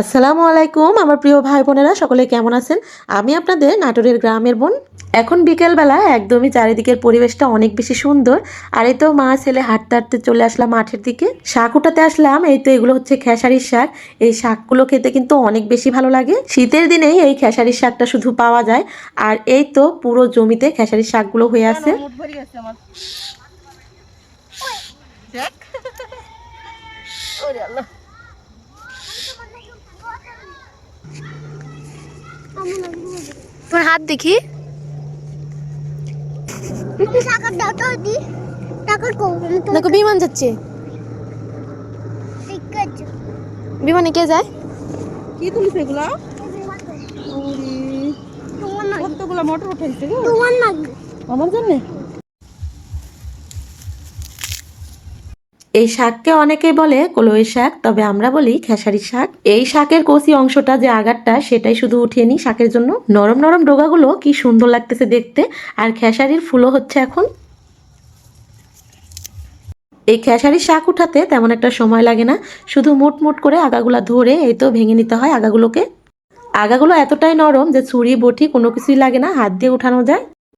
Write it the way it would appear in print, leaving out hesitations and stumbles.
আসসালামু আলাইকুম আমার প্রিয় ভাই বোনেরা, সকলে কেমন আছেন? আমি আপনাদের নাটোরের গ্রামের বোন। এখন বিকেলবেলা একদমই চারিদিকের পরিবেশটা অনেক বেশি সুন্দর। আর এই তো মা ছেলে হাঁটতে হাঁটতে চলে আসলাম মাঠের দিকে, শাক উঠাতে আসলাম। এই তো এগুলো হচ্ছে খেসারির শাক। এই শাকগুলো খেতে কিন্তু অনেক বেশি ভালো লাগে। শীতের দিনেই এই খেসারির শাকটা শুধু পাওয়া যায়। আর এই তো পুরো জমিতে খেসারির শাকগুলো হয়ে আছে। তোর হাত দেখি। দেখো বিমান যাচ্ছে। বিমানে কে যায়? কি তুলিস এগুলা? কতগুলা মোটর উঠাইছে গো আমার জন্য। এই শাককে অনেকেই বলে কলই শাক, তবে আমরা বলি খেসারি শাক। এই শাকের কচি অংশটা যে আগারটা সেটাই শুধু উঠিয়ে নিই শাকের জন্য। নরম নরম ডোগাগুলো কি সুন্দর লাগতেছে দেখতে। আর খেসারির ফুলও হচ্ছে এখন। এই খেসারির শাক উঠাতে তেমন একটা সময় লাগে না, শুধু মুট করে আগাগুলা ধরে এই তো ভেঙে নিতে হয় আগাগুলোকে। আগাগুলো এতটাই নরম যে ছুরি বটি কোনো কিছুই লাগে না, হাত দিয়ে উঠানো যায়।